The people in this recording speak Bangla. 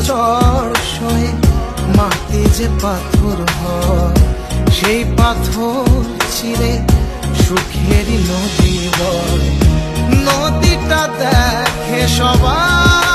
ঝড় সয়ে মাটি যে পাথর হয়, সেই পাথর চিরে সুখেরই নদী বয়। নদীটা দেখে সবাই